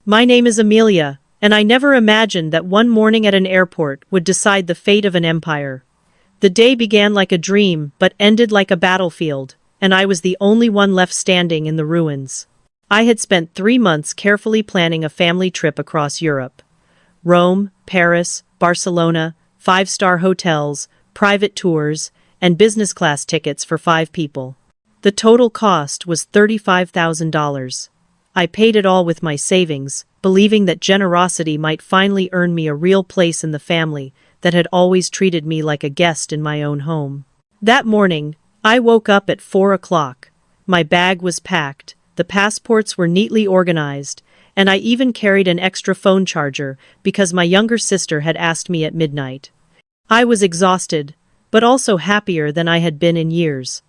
My name is Amelia, and I never imagined that one morning at an airport would decide the fate of an empire. The day began like a dream but ended like a battlefield, and I was the only one left standing in the ruins. I had spent 3 months carefully planning a family trip across Europe. Rome, Paris, Barcelona, 5-star hotels, private tours, and business class tickets for 5 people. The total cost was $35,000. I paid it all with my savings, believing that generosity might finally earn me a real place in the family that had always treated me like a guest in my own home. That morning, I woke up at 4 o'clock. My bag was packed, the passports were neatly organized, and I even carried an extra phone charger because my younger sister had asked me at midnight. I was exhausted, but also happier than I had been in years.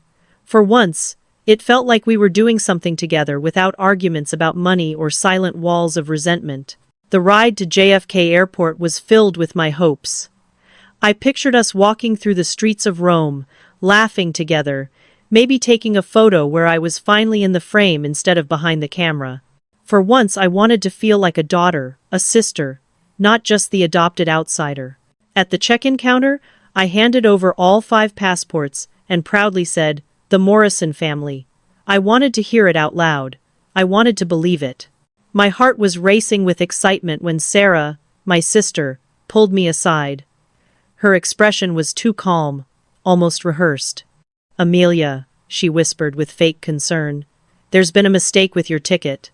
For once, it felt like we were doing something together without arguments about money or silent walls of resentment. The ride to JFK Airport was filled with my hopes. I pictured us walking through the streets of Rome, laughing together, maybe taking a photo where I was finally in the frame instead of behind the camera. For once I wanted to feel like a daughter, a sister, not just the adopted outsider. At the check-in counter, I handed over all 5 passports and proudly said, "The Morrison family." I wanted to hear it out loud. I wanted to believe it. My heart was racing with excitement when Sarah, my sister, pulled me aside. Her expression was too calm, almost rehearsed. "Amelia," she whispered with fake concern, "there's been a mistake with your ticket."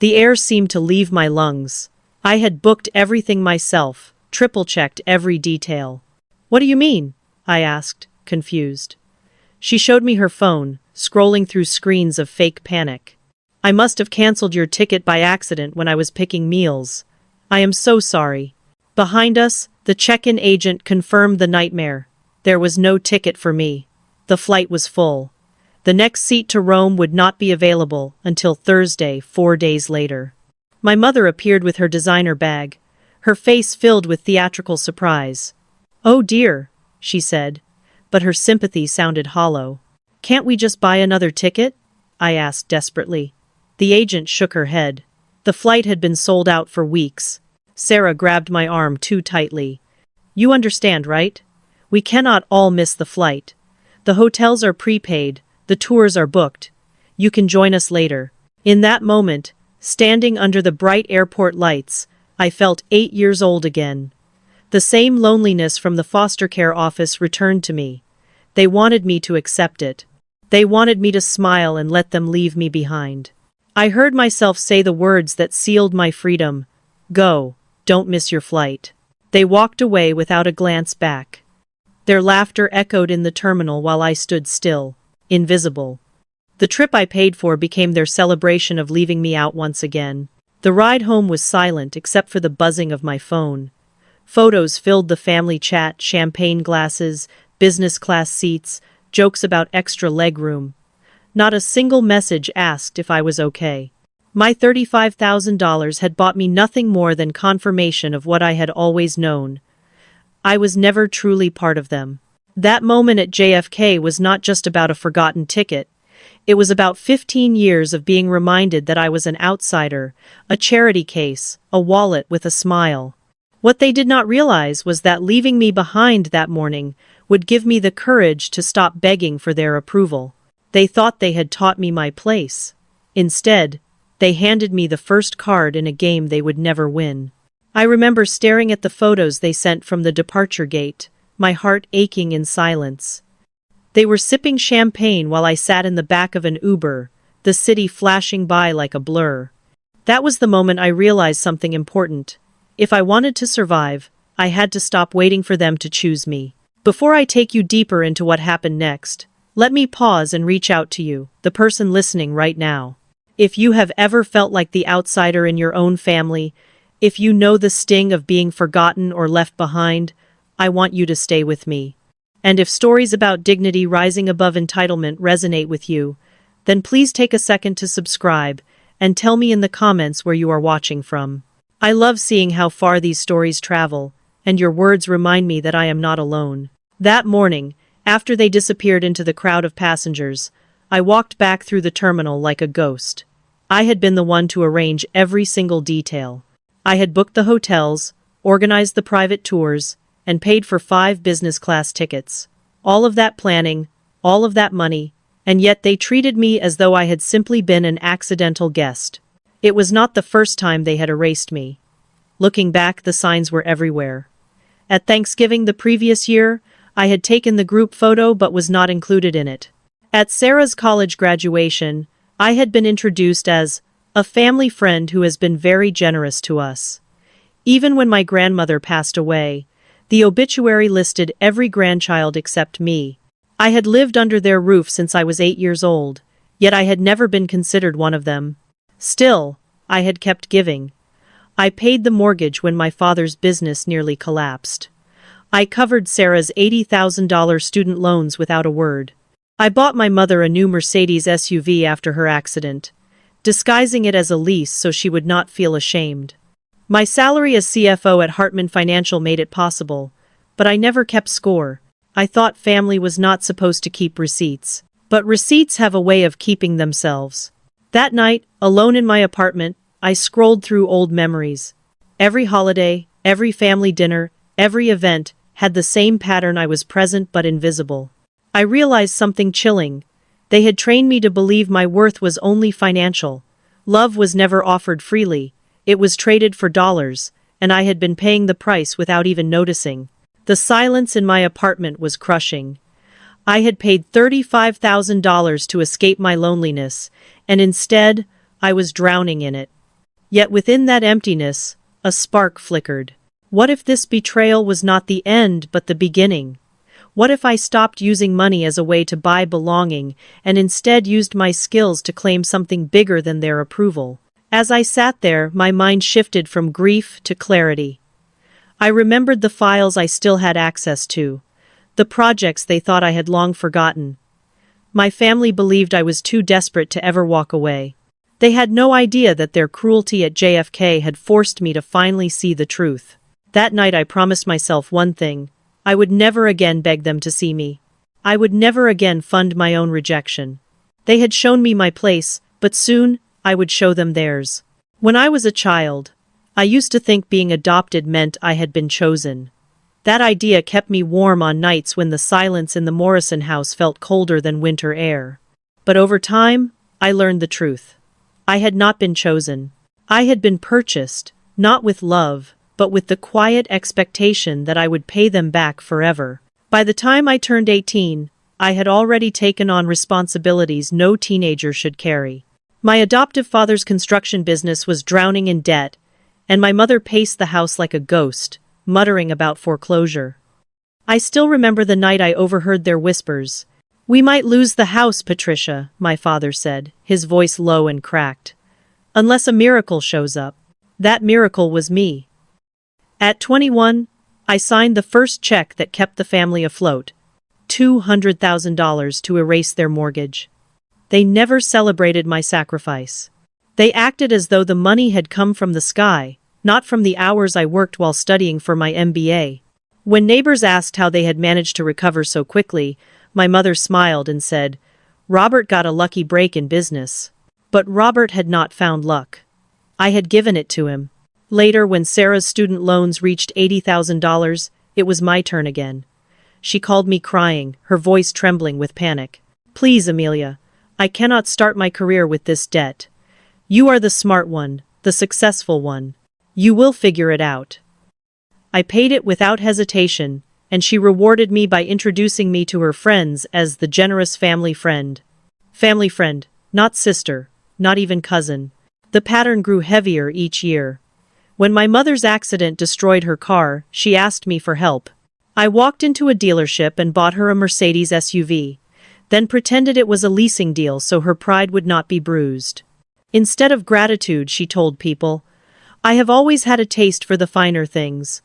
The air seemed to leave my lungs. I had booked everything myself, triple-checked every detail. "What do you mean?" I asked, confused. She showed me her phone, scrolling through screens of fake panic. "I must have cancelled your ticket by accident when I was picking meals. I am so sorry." Behind us, the check-in agent confirmed the nightmare. There was no ticket for me. The flight was full. The next seat to Rome would not be available until Thursday, 4 days later. My mother appeared with her designer bag, her face filled with theatrical surprise. "Oh dear," she said, but her sympathy sounded hollow. "Can't we just buy another ticket?" I asked desperately. The agent shook her head. The flight had been sold out for weeks. Sarah grabbed my arm too tightly. "You understand, right? We cannot all miss the flight. The hotels are prepaid, the tours are booked. You can join us later." In that moment, standing under the bright airport lights, I felt 8 years old again. The same loneliness from the foster care office returned to me. They wanted me to accept it. They wanted me to smile and let them leave me behind. I heard myself say the words that sealed my freedom. "Go, don't miss your flight." They walked away without a glance back. Their laughter echoed in the terminal while I stood still, invisible. The trip I paid for became their celebration of leaving me out once again. The ride home was silent except for the buzzing of my phone. Photos filled the family chat, champagne glasses, business class seats, jokes about extra legroom. Not a single message asked if I was okay. My $35,000 had bought me nothing more than confirmation of what I had always known. I was never truly part of them. That moment at JFK was not just about a forgotten ticket. It was about 15 years of being reminded that I was an outsider, a charity case, a wallet with a smile. What they did not realize was that leaving me behind that morning would give me the courage to stop begging for their approval. They thought they had taught me my place. Instead, they handed me the first card in a game they would never win. I remember staring at the photos they sent from the departure gate, my heart aching in silence. They were sipping champagne while I sat in the back of an Uber, the city flashing by like a blur. That was the moment I realized something important. If I wanted to survive, I had to stop waiting for them to choose me. Before I take you deeper into what happened next, let me pause and reach out to you, the person listening right now. If you have ever felt like the outsider in your own family, if you know the sting of being forgotten or left behind, I want you to stay with me. And if stories about dignity rising above entitlement resonate with you, then please take a second to subscribe and tell me in the comments where you are watching from. I love seeing how far these stories travel, and your words remind me that I am not alone. That morning, after they disappeared into the crowd of passengers, I walked back through the terminal like a ghost. I had been the one to arrange every single detail. I had booked the hotels, organized the private tours, and paid for 5 business class tickets. All of that planning, all of that money, and yet they treated me as though I had simply been an accidental guest. It was not the first time they had erased me. Looking back, the signs were everywhere. At Thanksgiving the previous year, I had taken the group photo but was not included in it. At Sarah's college graduation, I had been introduced as a family friend who has been very generous to us. Even when my grandmother passed away, the obituary listed every grandchild except me. I had lived under their roof since I was 8 years old, yet I had never been considered one of them. Still, I had kept giving. I paid the mortgage when my father's business nearly collapsed. I covered Sarah's $80,000 student loans without a word. I bought my mother a new Mercedes SUV after her accident, disguising it as a lease so she would not feel ashamed. My salary as CFO at Hartman Financial made it possible, but I never kept score. I thought family was not supposed to keep receipts. But receipts have a way of keeping themselves. That night, alone in my apartment, I scrolled through old memories. Every holiday, every family dinner, every event had the same pattern. I was present but invisible. I realized something chilling. They had trained me to believe my worth was only financial. Love was never offered freely. It was traded for dollars, and I had been paying the price without even noticing. The silence in my apartment was crushing. I had paid $35,000 to escape my loneliness, and instead, I was drowning in it. Yet within that emptiness, a spark flickered. What if this betrayal was not the end but the beginning? What if I stopped using money as a way to buy belonging and instead used my skills to claim something bigger than their approval? As I sat there, my mind shifted from grief to clarity. I remembered the files I still had access to, the projects they thought I had long forgotten. My family believed I was too desperate to ever walk away. They had no idea that their cruelty at JFK had forced me to finally see the truth. That night I promised myself one thing. I would never again beg them to see me. I would never again fund my own rejection. They had shown me my place, but soon, I would show them theirs. When I was a child, I used to think being adopted meant I had been chosen. That idea kept me warm on nights when the silence in the Morrison house felt colder than winter air. But over time, I learned the truth. I had not been chosen. I had been purchased, not with love, but with the quiet expectation that I would pay them back forever. By the time I turned 18, I had already taken on responsibilities no teenager should carry. My adoptive father's construction business was drowning in debt, and my mother paced the house like a ghost, muttering about foreclosure. I still remember the night I overheard their whispers. "We might lose the house, Patricia," my father said, his voice low and cracked. "Unless a miracle shows up." That miracle was me. At 21, I signed the first check that kept the family afloat, $200,000 to erase their mortgage. They never celebrated my sacrifice. They acted as though the money had come from the sky, not from the hours I worked while studying for my MBA. When neighbors asked how they had managed to recover so quickly, my mother smiled and said, "Robert got a lucky break in business." But Robert had not found luck. I had given it to him. Later, when Sarah's student loans reached $80,000, it was my turn again. She called me crying, her voice trembling with panic. "Please, Amelia, I cannot start my career with this debt. You are the smart one, the successful one. You will figure it out." I paid it without hesitation, and she rewarded me by introducing me to her friends as the generous family friend. Family friend, not sister, not even cousin. The pattern grew heavier each year. When my mother's accident destroyed her car, she asked me for help. I walked into a dealership and bought her a Mercedes SUV, then pretended it was a leasing deal so her pride would not be bruised. Instead of gratitude, she told people, "I have always had a taste for the finer things."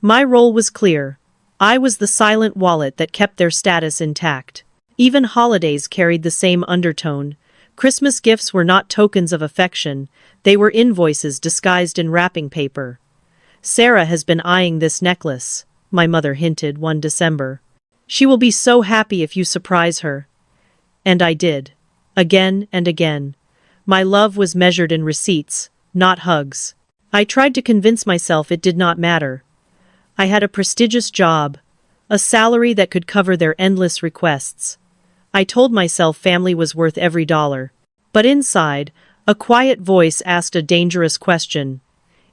My role was clear. I was the silent wallet that kept their status intact. Even holidays carried the same undertone. Christmas gifts were not tokens of affection, they were invoices disguised in wrapping paper. "Sarah has been eyeing this necklace," my mother hinted one December. "She will be so happy if you surprise her." And I did. Again and again. My love was measured in receipts, not hugs. I tried to convince myself it did not matter. I had a prestigious job, a salary that could cover their endless requests. I told myself family was worth every dollar. But inside, a quiet voice asked a dangerous question.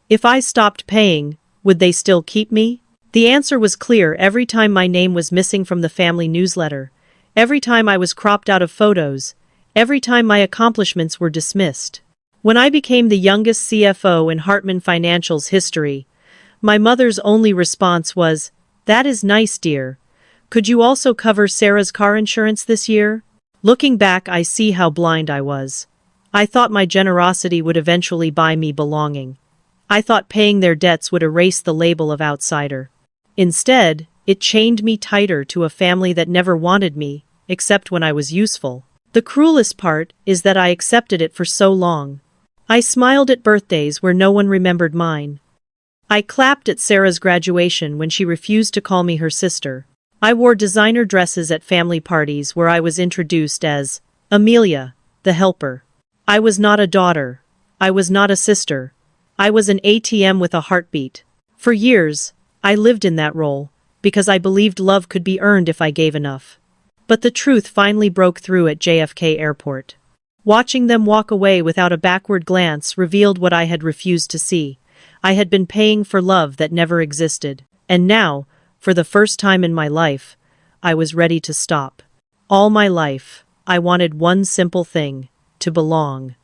If I stopped paying, would they still keep me? The answer was clear every time my name was missing from the family newsletter, every time I was cropped out of photos, every time my accomplishments were dismissed. When I became the youngest CFO in Hartman Financial's history, my mother's only response was, "That is nice, dear. Could you also cover Sarah's car insurance this year?" Looking back, I see how blind I was. I thought my generosity would eventually buy me belonging. I thought paying their debts would erase the label of outsider. Instead, it chained me tighter to a family that never wanted me, except when I was useful. The cruelest part is that I accepted it for so long. I smiled at birthdays where no one remembered mine. I clapped at Sarah's graduation when she refused to call me her sister. I wore designer dresses at family parties where I was introduced as Amelia, the helper. I was not a daughter. I was not a sister. I was an ATM with a heartbeat. For years, I lived in that role, because I believed love could be earned if I gave enough. But the truth finally broke through at JFK Airport. Watching them walk away without a backward glance revealed what I had refused to see. I had been paying for love that never existed. And now, for the first time in my life, I was ready to stop. All my life, I wanted one simple thing: to belong.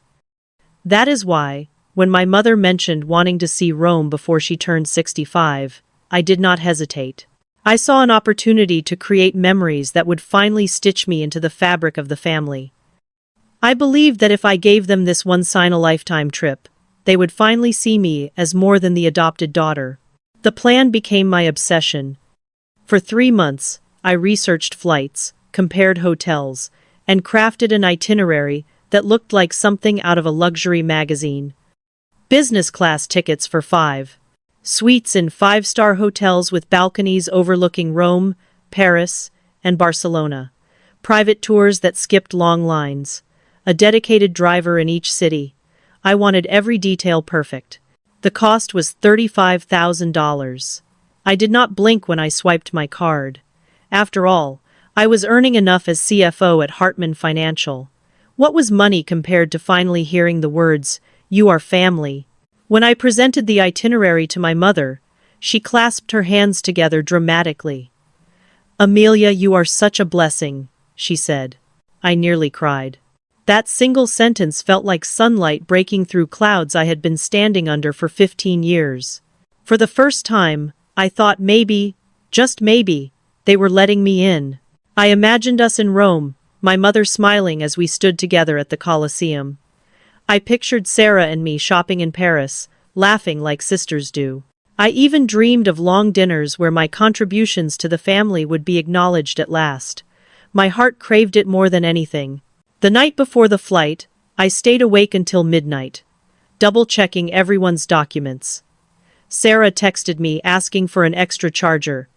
That is why, when my mother mentioned wanting to see Rome before she turned 65, I did not hesitate. I saw an opportunity to create memories that would finally stitch me into the fabric of the family. I believed that if I gave them this once-in-a-lifetime trip, they would finally see me as more than the adopted daughter. The plan became my obsession. For 3 months, I researched flights, compared hotels, and crafted an itinerary that looked like something out of a luxury magazine. Business class tickets for 5. Suites in 5-star hotels with balconies overlooking Rome, Paris, and Barcelona. Private tours that skipped long lines. A dedicated driver in each city. I wanted every detail perfect. The cost was $35,000. I did not blink when I swiped my card. After all, I was earning enough as CFO at Hartman Financial. What was money compared to finally hearing the words, "You are family"? When I presented the itinerary to my mother, she clasped her hands together dramatically. "Amelia, you are such a blessing," she said. I nearly cried. That single sentence felt like sunlight breaking through clouds I had been standing under for 15 years. For the first time, I thought maybe, just maybe, they were letting me in. I imagined us in Rome, my mother smiling as we stood together at the Colosseum. I pictured Sarah and me shopping in Paris, laughing like sisters do. I even dreamed of long dinners where my contributions to the family would be acknowledged at last. My heart craved it more than anything. The night before the flight, I stayed awake until midnight, double-checking everyone's documents. Sarah texted me asking for an extra charger,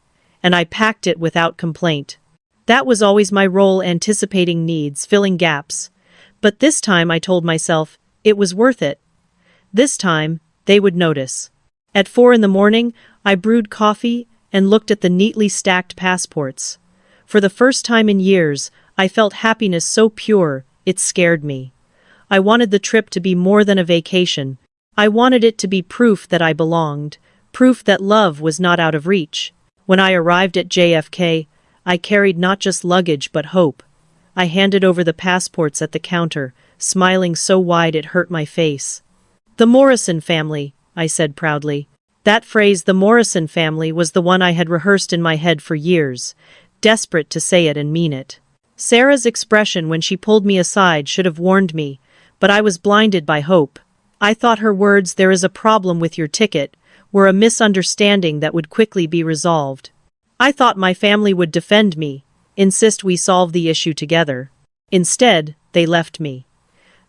and I packed it without complaint. That was always my role, anticipating needs, filling gaps. But this time I told myself, it was worth it. This time, they would notice. At 4 in the morning, I brewed coffee and looked at the neatly stacked passports. For the first time in years, I felt happiness so pure, it scared me. I wanted the trip to be more than a vacation. I wanted it to be proof that I belonged, proof that love was not out of reach. When I arrived at JFK, I carried not just luggage but hope. I handed over the passports at the counter, smiling so wide it hurt my face. "The Morrison family," I said proudly. That phrase, "the Morrison family," was the one I had rehearsed in my head for years, desperate to say it and mean it. Sarah's expression when she pulled me aside should have warned me, but I was blinded by hope. I thought her words, "There is a problem with your ticket," were a misunderstanding that would quickly be resolved. I thought my family would defend me, insist we solve the issue together. Instead, they left me.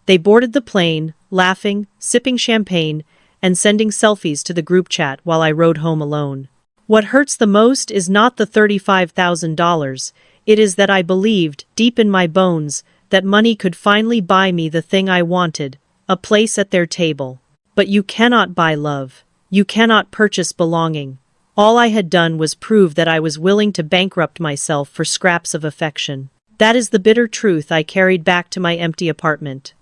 They boarded the plane, laughing, sipping champagne, and sending selfies to the group chat while I rode home alone. What hurts the most is not the $35,000, it is that I believed, deep in my bones, that money could finally buy me the thing I wanted, a place at their table. But you cannot buy love. You cannot purchase belonging. All I had done was prove that I was willing to bankrupt myself for scraps of affection. That is the bitter truth I carried back to my empty apartment.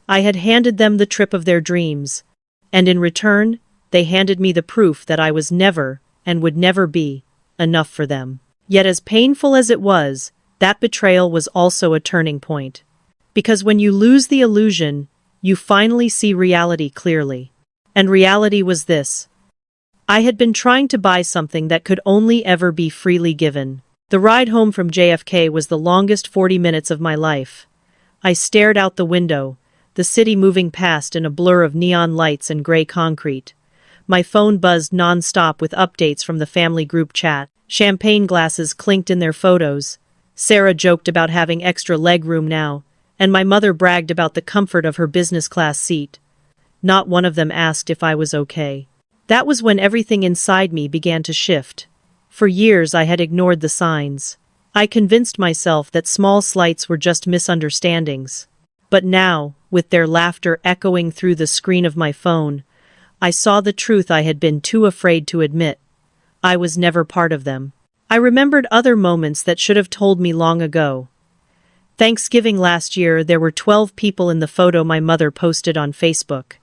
I had handed them the trip of their dreams, and in return, they handed me the proof that I was never, and would never be, enough for them. Yet as painful as it was, that betrayal was also a turning point. Because when you lose the illusion, you finally see reality clearly. And reality was this. I had been trying to buy something that could only ever be freely given. The ride home from JFK was the longest 40 minutes of my life. I stared out the window, the city moving past in a blur of neon lights and gray concrete. My phone buzzed non-stop with updates from the family group chat. Champagne glasses clinked in their photos. Sarah joked about having extra leg room now, and my mother bragged about the comfort of her business class seat. Not one of them asked if I was okay. That was when everything inside me began to shift. For years I had ignored the signs. I convinced myself that small slights were just misunderstandings. But now, with their laughter echoing through the screen of my phone, I saw the truth I had been too afraid to admit. I was never part of them. I remembered other moments that should have told me long ago. Thanksgiving last year, there were 12 people in the photo my mother posted on Facebook.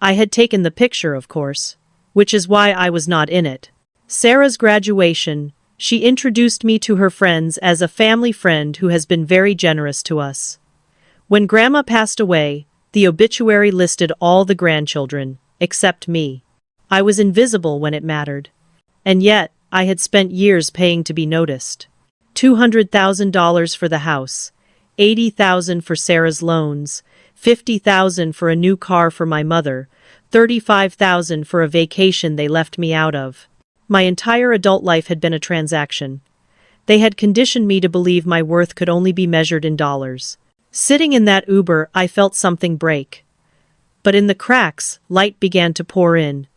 I had taken the picture, of course, which is why I was not in it. Sarah's graduation, she introduced me to her friends as a family friend who has been very generous to us. When Grandma passed away, the obituary listed all the grandchildren, except me. I was invisible when it mattered. And yet, I had spent years paying to be noticed. $200,000 for the house, $80,000 for Sarah's loans, $50,000 for a new car for my mother, $35,000 for a vacation they left me out of. My entire adult life had been a transaction. They had conditioned me to believe my worth could only be measured in dollars. Sitting in that Uber, I felt something break. But in the cracks, light began to pour in.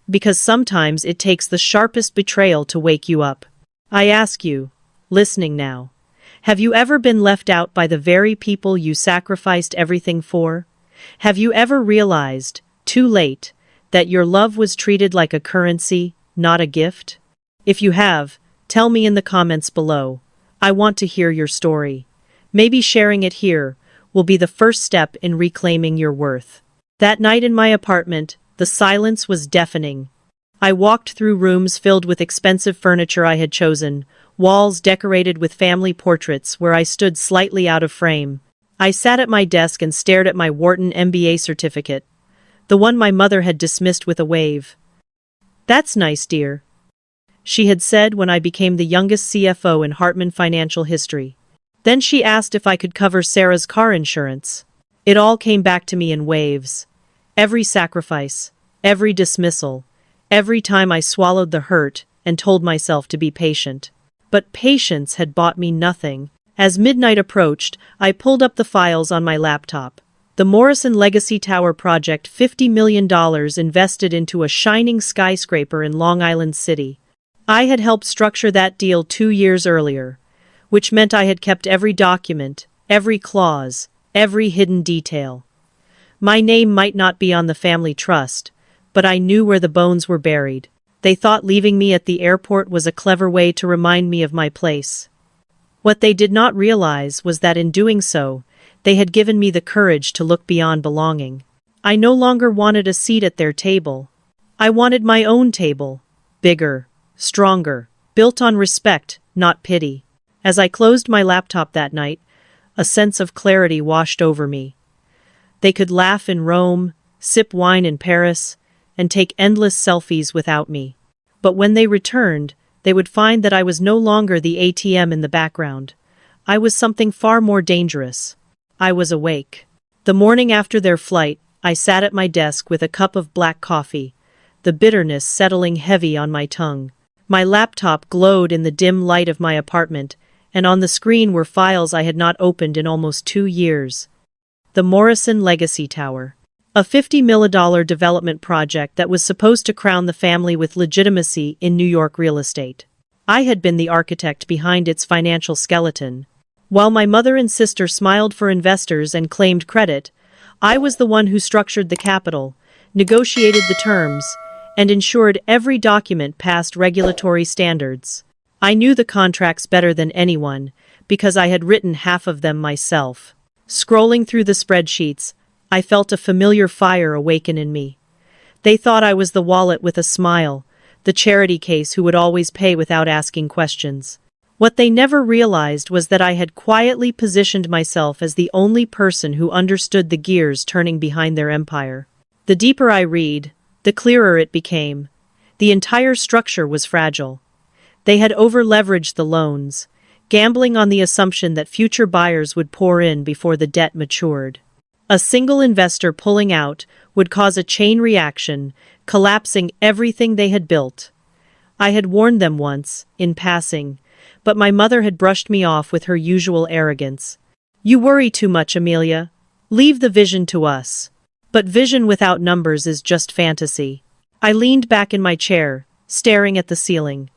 Because sometimes it takes the sharpest betrayal to wake you up. I ask you, listening now, have you ever been left out by the very people you sacrificed everything for? Have you ever realized, too late, that your love was treated like a currency, not a gift? If you have, tell me in the comments below. I want to hear your story. Maybe sharing it here will be the first step in reclaiming your worth. That night in my apartment, the silence was deafening. I walked through rooms filled with expensive furniture I had chosen, walls decorated with family portraits where I stood slightly out of frame. I sat at my desk and stared at my Wharton MBA certificate, the one my mother had dismissed with a wave. "That's nice, dear," she had said when I became the youngest CFO in Hartman financial history. Then she asked if I could cover Sarah's car insurance. It all came back to me in waves. Every sacrifice, every dismissal, every time I swallowed the hurt and told myself to be patient. But patience had bought me nothing. As midnight approached, I pulled up the files on my laptop. The Morrison Legacy Tower project, $50 million invested into a shining skyscraper in Long Island City. I had helped structure that deal 2 years earlier, which meant I had kept every document, every clause, every hidden detail. My name might not be on the family trust, but I knew where the bones were buried. They thought leaving me at the airport was a clever way to remind me of my place. What they did not realize was that in doing so, they had given me the courage to look beyond belonging. I no longer wanted a seat at their table. I wanted my own table. Bigger, stronger, built on respect, not pity. As I closed my laptop that night, a sense of clarity washed over me. They could laugh in Rome, sip wine in Paris, and take endless selfies without me. But when they returned, they would find that I was no longer the ATM in the background. I was something far more dangerous. I was awake. The morning after their flight, I sat at my desk with a cup of black coffee, the bitterness settling heavy on my tongue. My laptop glowed in the dim light of my apartment, and on the screen were files I had not opened in almost 2 years. The Morrison Legacy Tower. A $50 million development project that was supposed to crown the family with legitimacy in New York real estate. I had been the architect behind its financial skeleton. While my mother and sister smiled for investors and claimed credit, I was the one who structured the capital, negotiated the terms, and ensured every document passed regulatory standards. I knew the contracts better than anyone, because I had written half of them myself. Scrolling through the spreadsheets, I felt a familiar fire awaken in me. They thought I was the wallet with a smile, the charity case who would always pay without asking questions. What they never realized was that I had quietly positioned myself as the only person who understood the gears turning behind their empire. The deeper I read, the clearer it became. The entire structure was fragile. They had over-leveraged the loans, gambling on the assumption that future buyers would pour in before the debt matured. A single investor pulling out would cause a chain reaction, collapsing everything they had built. I had warned them once, in passing, but my mother had brushed me off with her usual arrogance. "You worry too much, Amelia. Leave the vision to us." But vision without numbers is just fantasy. I leaned back in my chair, staring at the ceiling.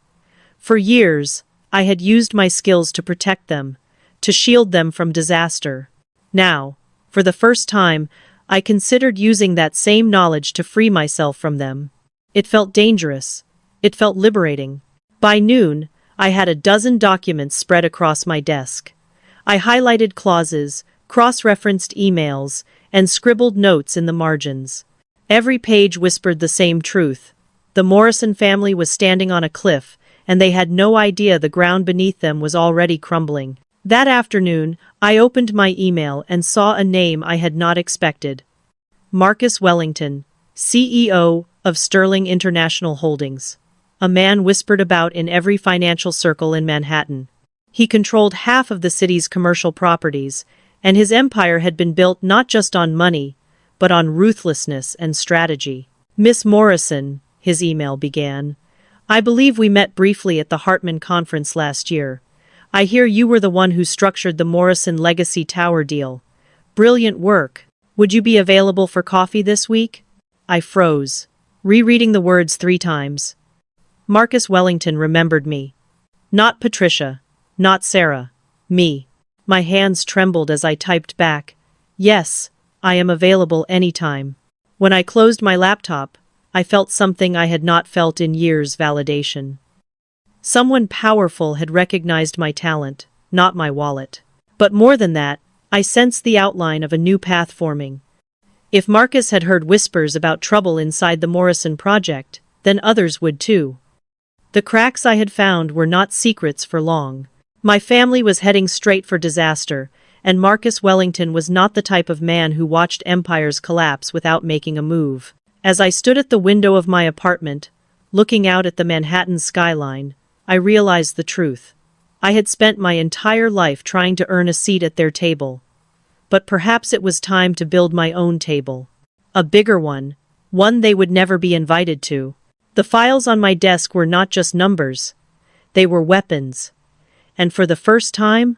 For years, I had used my skills to protect them, to shield them from disaster. Now, for the first time, I considered using that same knowledge to free myself from them. It felt dangerous. It felt liberating. By noon, I had a dozen documents spread across my desk. I highlighted clauses, cross-referenced emails, and scribbled notes in the margins. Every page whispered the same truth. The Morrison family was standing on a cliff, and they had no idea the ground beneath them was already crumbling. That afternoon, I opened my email and saw a name I had not expected. Marcus Wellington, CEO of Sterling International Holdings. A man whispered about in every financial circle in Manhattan. He controlled half of the city's commercial properties, and his empire had been built not just on money, but on ruthlessness and strategy. "Miss Morrison," his email began, "I believe we met briefly at the Hartman conference last year. I hear you were the one who structured the Morrison Legacy Tower deal. Brilliant work. Would you be available for coffee this week?" I froze, rereading the words 3 times. Marcus Wellington remembered me. Not Patricia. Not Sarah. Me. My hands trembled as I typed back, "Yes, I am available anytime." When I closed my laptop, I felt something I had not felt in years: validation. Someone powerful had recognized my talent, not my wallet. But more than that, I sensed the outline of a new path forming. If Marcus had heard whispers about trouble inside the Morrison project, then others would too. The cracks I had found were not secrets for long. My family was heading straight for disaster, and Marcus Wellington was not the type of man who watched empires collapse without making a move. As I stood at the window of my apartment, looking out at the Manhattan skyline, I realized the truth. I had spent my entire life trying to earn a seat at their table. But perhaps it was time to build my own table. A bigger one they would never be invited to. The files on my desk were not just numbers. They were weapons. And for the first time,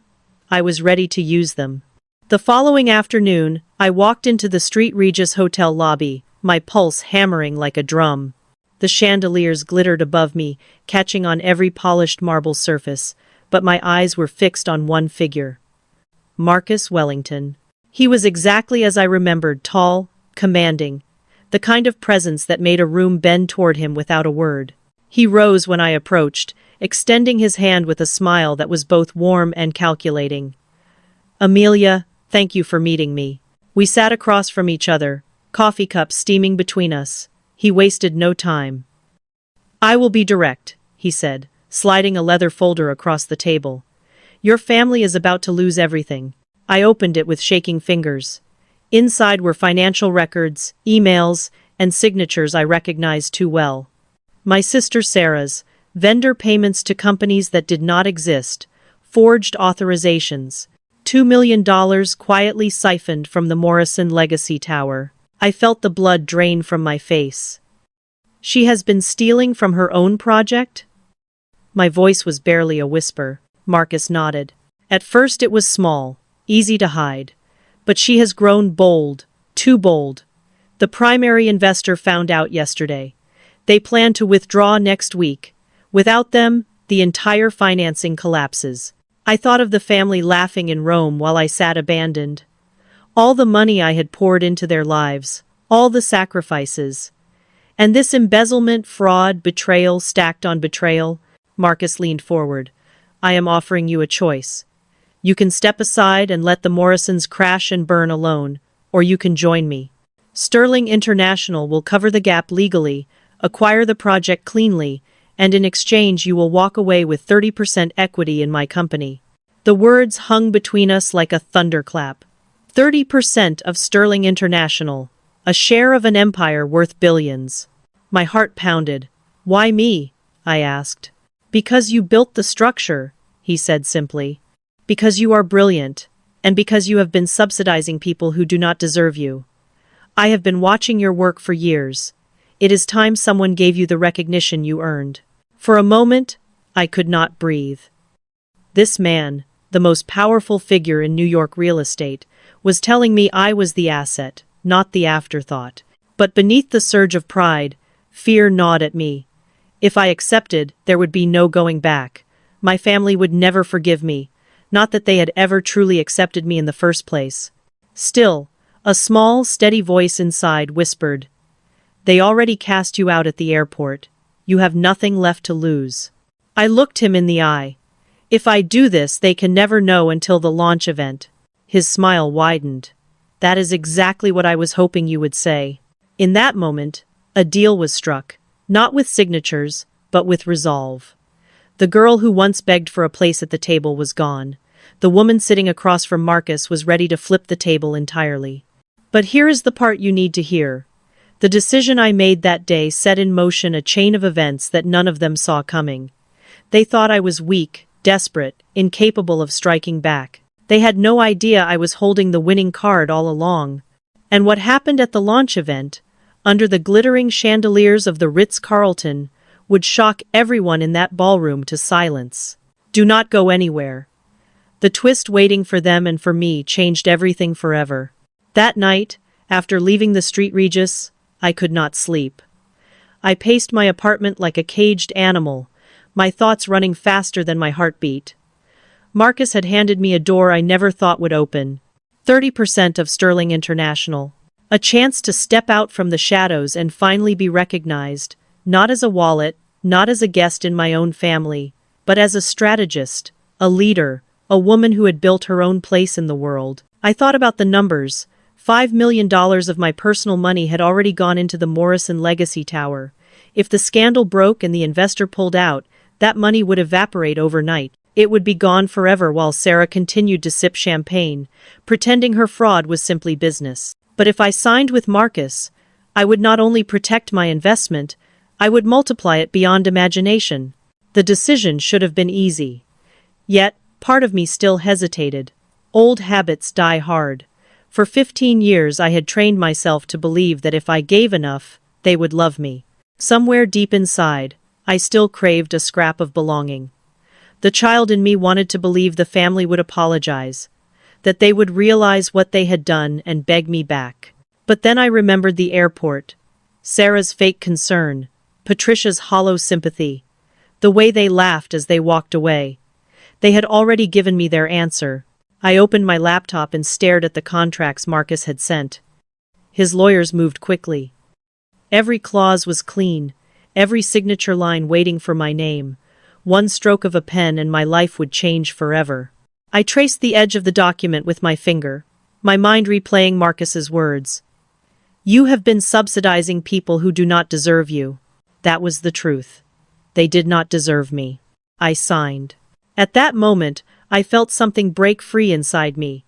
I was ready to use them. The following afternoon, I walked into the St. Regis Hotel lobby, my pulse hammering like a drum. The chandeliers glittered above me, catching on every polished marble surface, but my eyes were fixed on one figure. Marcus Wellington. He was exactly as I remembered: tall, commanding, the kind of presence that made a room bend toward him without a word. He rose when I approached, extending his hand with a smile that was both warm and calculating. "Amelia, thank you for meeting me." We sat across from each other, coffee cups steaming between us. He wasted no time. "I will be direct," he said, sliding a leather folder across the table. "Your family is about to lose everything." I opened it with shaking fingers. Inside were financial records, emails, and signatures I recognized too well. My sister Sarah's, vendor payments to companies that did not exist, forged authorizations, $2 million quietly siphoned from the Morrison Legacy Tower. I felt the blood drain from my face. She has been stealing from her own project? My voice was barely a whisper. Marcus nodded. At first it was small, easy to hide. But she has grown bold, too bold. The primary investor found out yesterday. They plan to withdraw next week. Without them, the entire financing collapses. I thought of the family laughing in Rome while I sat abandoned. All the money I had poured into their lives, all the sacrifices. And this embezzlement, fraud, betrayal stacked on betrayal. Marcus leaned forward. I am offering you a choice. You can step aside and let the Morrisons crash and burn alone, or you can join me. Sterling International will cover the gap legally, acquire the project cleanly, and in exchange you will walk away with 30% equity in my company. The words hung between us like a thunderclap. 30% of Sterling International, a share of an empire worth billions. My heart pounded. Why me? I asked. Because you built the structure, he said simply. Because you are brilliant, and because you have been subsidizing people who do not deserve you. I have been watching your work for years. It is time someone gave you the recognition you earned. For a moment, I could not breathe. This man, the most powerful figure in New York real estate, was telling me I was the asset, not the afterthought. But beneath the surge of pride, fear gnawed at me. If I accepted, there would be no going back. My family would never forgive me, not that they had ever truly accepted me in the first place. Still, a small, steady voice inside whispered, "They already cast you out at the airport. You have nothing left to lose." I looked him in the eye. If I do this, they can never know until the launch event. His smile widened. That is exactly what I was hoping you would say. In that moment, a deal was struck, not with signatures, but with resolve. The girl who once begged for a place at the table was gone. The woman sitting across from Marcus was ready to flip the table entirely. But here is the part you need to hear. The decision I made that day set in motion a chain of events that none of them saw coming. They thought I was weak, desperate, incapable of striking back. They had no idea I was holding the winning card all along. And what happened at the launch event, under the glittering chandeliers of the Ritz-Carlton, would shock everyone in that ballroom to silence. Do not go anywhere. The twist waiting for them and for me changed everything forever. That night, after leaving the Street Regis, I could not sleep. I paced my apartment like a caged animal, my thoughts running faster than my heartbeat. Marcus had handed me a door I never thought would open. 30% of Sterling International. A chance to step out from the shadows and finally be recognized, not as a wallet, not as a guest in my own family, but as a strategist, a leader, a woman who had built her own place in the world. I thought about the numbers. $5 million of my personal money had already gone into the Morrison Legacy Tower. If the scandal broke and the investor pulled out, that money would evaporate overnight. It would be gone forever while Sarah continued to sip champagne, pretending her fraud was simply business. But if I signed with Marcus, I would not only protect my investment, I would multiply it beyond imagination. The decision should have been easy. Yet, part of me still hesitated. Old habits die hard. For 15 years I had trained myself to believe that if I gave enough, they would love me. Somewhere deep inside, I still craved a scrap of belonging. The child in me wanted to believe the family would apologize, that they would realize what they had done and beg me back. But then I remembered the airport, Sarah's fake concern, Patricia's hollow sympathy, the way they laughed as they walked away. They had already given me their answer. I opened my laptop and stared at the contracts Marcus had sent. His lawyers moved quickly. Every clause was clean, every signature line waiting for my name. One stroke of a pen and my life would change forever. I traced the edge of the document with my finger, my mind replaying Marcus's words. You have been subsidizing people who do not deserve you. That was the truth. They did not deserve me. I signed. At that moment, I felt something break free inside me.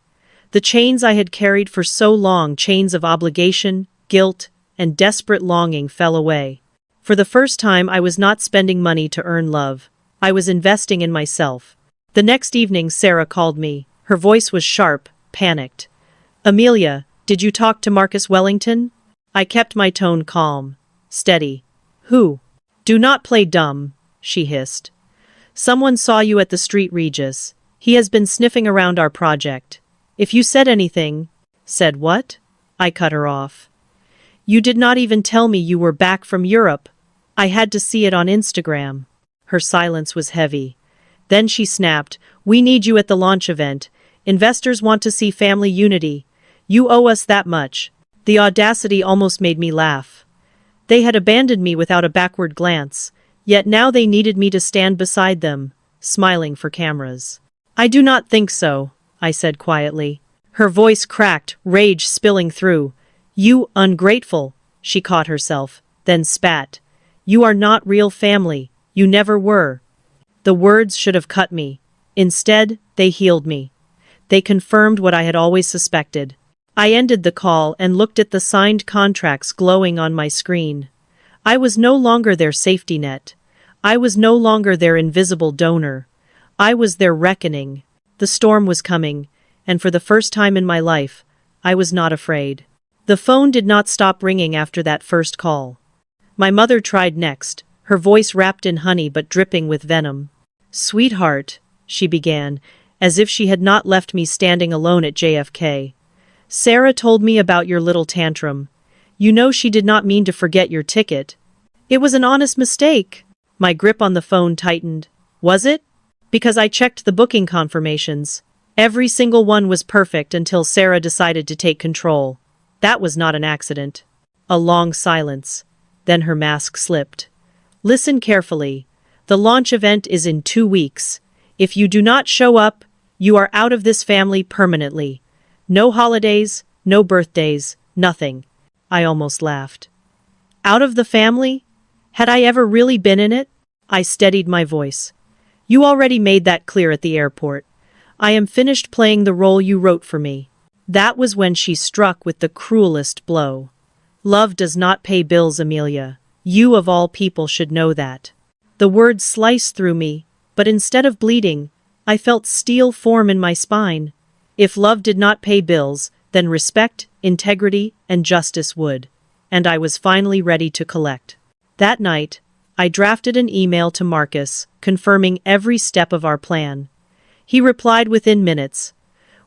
The chains I had carried for so long, chains of obligation, guilt, and desperate longing, fell away. For the first time, I was not spending money to earn love. I was investing in myself. The next evening, Sarah called me. Her voice was sharp, panicked. Amelia, did you talk to Marcus Wellington? I kept my tone calm, steady. Who? Do not play dumb, she hissed. Someone saw you at the Street Regis. He has been sniffing around our project. If you said anything— Said what? I cut her off. You did not even tell me you were back from Europe. I had to see it on Instagram. Her silence was heavy. Then she snapped, "We need you at the launch event. Investors want to see family unity. You owe us that much." The audacity almost made me laugh. They had abandoned me without a backward glance, yet now they needed me to stand beside them, smiling for cameras. "I do not think so," I said quietly. Her voice cracked, rage spilling through. "You ungrateful," she caught herself, then spat. "You are not real family. You never were." The words should have cut me. Instead, they healed me. They confirmed what I had always suspected. I ended the call and looked at the signed contracts glowing on my screen. I was no longer their safety net. I was no longer their invisible donor. I was their reckoning. The storm was coming, and for the first time in my life, I was not afraid. The phone did not stop ringing after that first call. My mother tried next, her voice wrapped in honey but dripping with venom. "Sweetheart," she began, as if she had not left me standing alone at JFK. "Sarah told me about your little tantrum. You know she did not mean to forget your ticket. It was an honest mistake." My grip on the phone tightened. "Was it?" "Because I checked the booking confirmations. Every single one was perfect until Sarah decided to take control. That was not an accident." A long silence. Then her mask slipped. "Listen carefully. The launch event is in 2 weeks. If you do not show up, you are out of this family permanently. No holidays, no birthdays, nothing." I almost laughed. Out of the family? Had I ever really been in it? I steadied my voice. "You already made that clear at the airport. I am finished playing the role you wrote for me." That was when she struck with the cruelest blow. "Love does not pay bills, Amelia. You of all people should know that." The words sliced through me, but instead of bleeding, I felt steel form in my spine. If love did not pay bills, then respect, integrity, and justice would. And I was finally ready to collect. That night, I drafted an email to Marcus, confirming every step of our plan. He replied within minutes.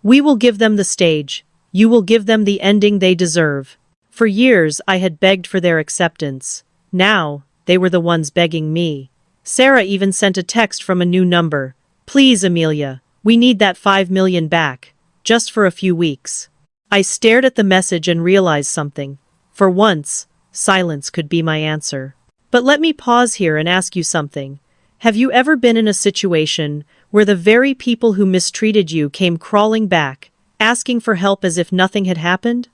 "We will give them the stage. You will give them the ending they deserve." For years, I had begged for their acceptance. Now, they were the ones begging me. Sarah even sent a text from a new number. "Please, Amelia, we need that 5 million back. Just for a few weeks." I stared at the message and realized something. For once, silence could be my answer. But let me pause here and ask you something. Have you ever been in a situation where the very people who mistreated you came crawling back, asking for help as if nothing had happened?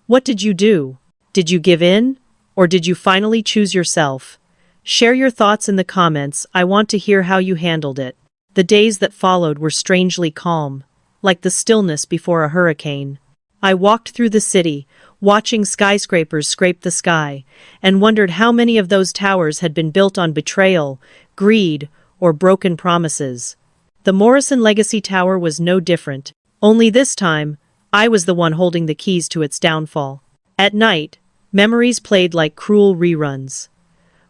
What did you do? Did you give in? Or did you finally choose yourself? Share your thoughts in the comments. I want to hear how you handled it. The days that followed were strangely calm, like the stillness before a hurricane. I walked through the city, watching skyscrapers scrape the sky, and wondered how many of those towers had been built on betrayal, greed, or broken promises. The Morrison Legacy Tower was no different, only this time, I was the one holding the keys to its downfall. At night, memories played like cruel reruns.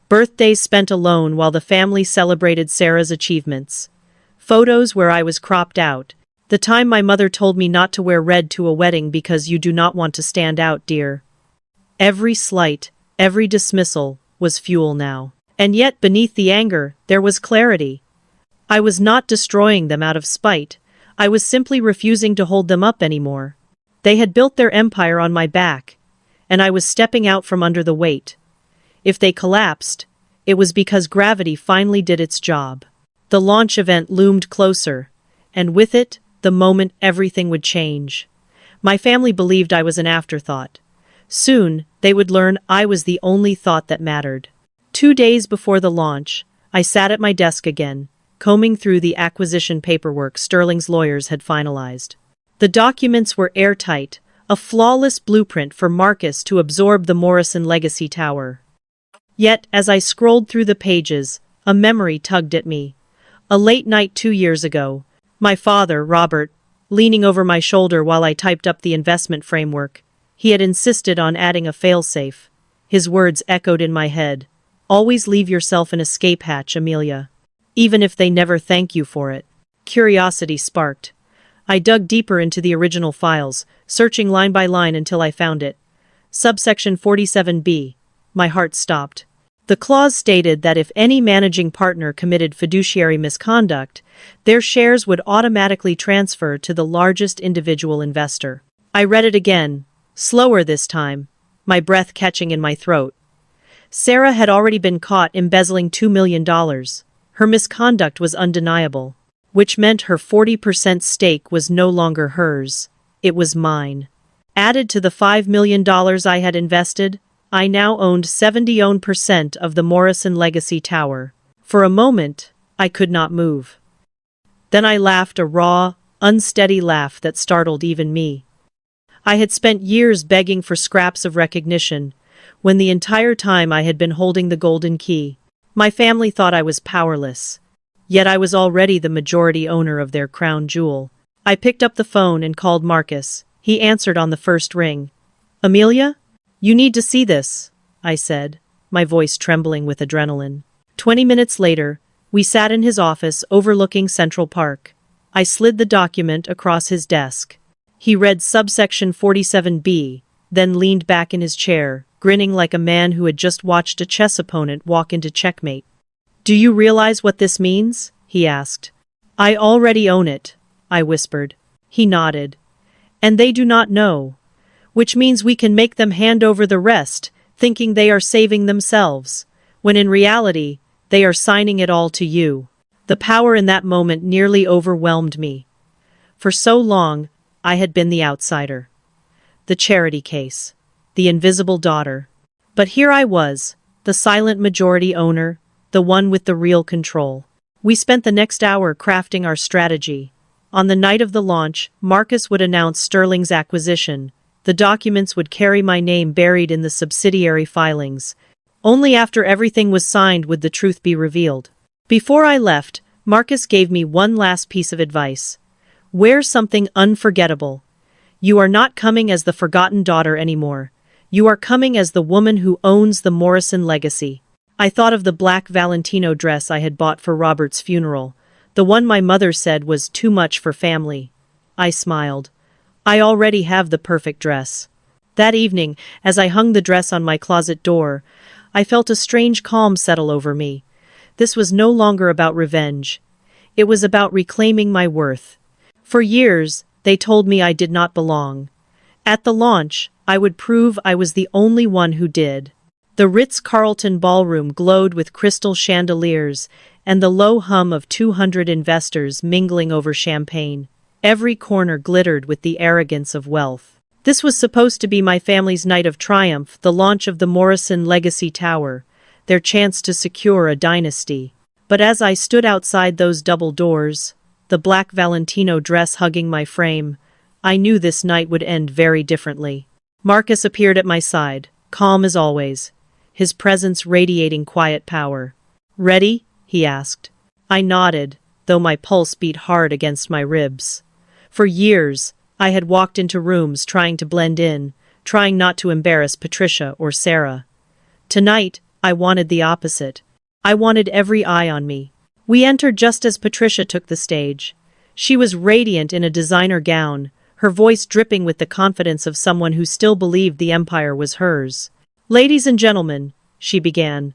Birthdays spent alone while the family celebrated Sarah's achievements. Photos where I was cropped out. The time my mother told me not to wear red to a wedding because you do not want to stand out, dear. Every slight, every dismissal, was fuel now. And yet beneath the anger, there was clarity. I was not destroying them out of spite. I was simply refusing to hold them up anymore. They had built their empire on my back, and I was stepping out from under the weight. If they collapsed, it was because gravity finally did its job. The launch event loomed closer, and with it, the moment everything would change. My family believed I was an afterthought. Soon, they would learn I was the only thought that mattered. 2 days before the launch, I sat at my desk again, combing through the acquisition paperwork Sterling's lawyers had finalized. The documents were airtight, a flawless blueprint for Marcus to absorb the Morrison Legacy Tower. Yet, as I scrolled through the pages, a memory tugged at me. A late night 2 years ago, my father, Robert, leaning over my shoulder while I typed up the investment framework. He had insisted on adding a failsafe. His words echoed in my head. "Always leave yourself an escape hatch, Amelia. Even if they never thank you for it." Curiosity sparked. I dug deeper into the original files, searching line by line until I found it. Subsection 47B. My heart stopped. The clause stated that if any managing partner committed fiduciary misconduct, their shares would automatically transfer to the largest individual investor. I read it again, slower this time, my breath catching in my throat. Sarah had already been caught embezzling $2 million. Her misconduct was undeniable, which meant her 40% stake was no longer hers. It was mine. Added to the $5 million I had invested, I now owned 70% of the Morrison Legacy Tower. For a moment, I could not move. Then I laughed, a raw, unsteady laugh that startled even me. I had spent years begging for scraps of recognition, when the entire time I had been holding the golden key. My family thought I was powerless. Yet I was already the majority owner of their crown jewel. I picked up the phone and called Marcus. He answered on the first ring. "Amelia? You need to see this," I said, my voice trembling with adrenaline. 20 minutes later, we sat in his office overlooking Central Park. I slid the document across his desk. He read subsection 47B, then leaned back in his chair, grinning like a man who had just watched a chess opponent walk into checkmate. "Do you realize what this means?" he asked. "I already own it," I whispered. He nodded. "And they do not know. Which means we can make them hand over the rest, thinking they are saving themselves, when in reality, they are signing it all to you." The power in that moment nearly overwhelmed me. For so long, I had been the outsider. The charity case. The invisible daughter. But here I was, the silent majority owner, the one with the real control. We spent the next hour crafting our strategy. On the night of the launch, Marcus would announce Sterling's acquisition. The documents would carry my name buried in the subsidiary filings. Only after everything was signed would the truth be revealed. Before I left, Marcus gave me one last piece of advice. Wear something unforgettable. You are not coming as the forgotten daughter anymore. You are coming as the woman who owns the Morrison legacy. I thought of the black Valentino dress I had bought for Robert's funeral, the one my mother said was too much for family. I smiled. I already have the perfect dress. That evening, as I hung the dress on my closet door, I felt a strange calm settle over me. This was no longer about revenge. It was about reclaiming my worth. For years, they told me I did not belong. At the launch, I would prove I was the only one who did. The Ritz-Carlton ballroom glowed with crystal chandeliers and the low hum of 200 investors mingling over champagne. Every corner glittered with the arrogance of wealth. This was supposed to be my family's night of triumph, the launch of the Morrison Legacy Tower, their chance to secure a dynasty. But as I stood outside those double doors, the black Valentino dress hugging my frame, I knew this night would end very differently. Marcus appeared at my side, calm as always, his presence radiating quiet power. "Ready?" he asked. I nodded, though my pulse beat hard against my ribs. For years, I had walked into rooms trying to blend in, trying not to embarrass Patricia or Sarah. Tonight, I wanted the opposite. I wanted every eye on me. We entered just as Patricia took the stage. She was radiant in a designer gown, her voice dripping with the confidence of someone who still believed the empire was hers. "Ladies and gentlemen," she began,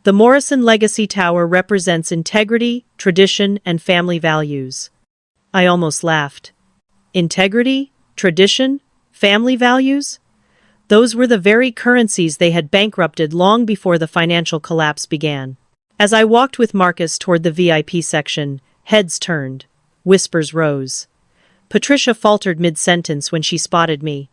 "the Morrison Legacy Tower represents integrity, tradition, and family values." I almost laughed. Integrity? Tradition? Family values? Those were the very currencies they had bankrupted long before the financial collapse began. As I walked with Marcus toward the VIP section, heads turned. Whispers rose. Patricia faltered mid-sentence when she spotted me.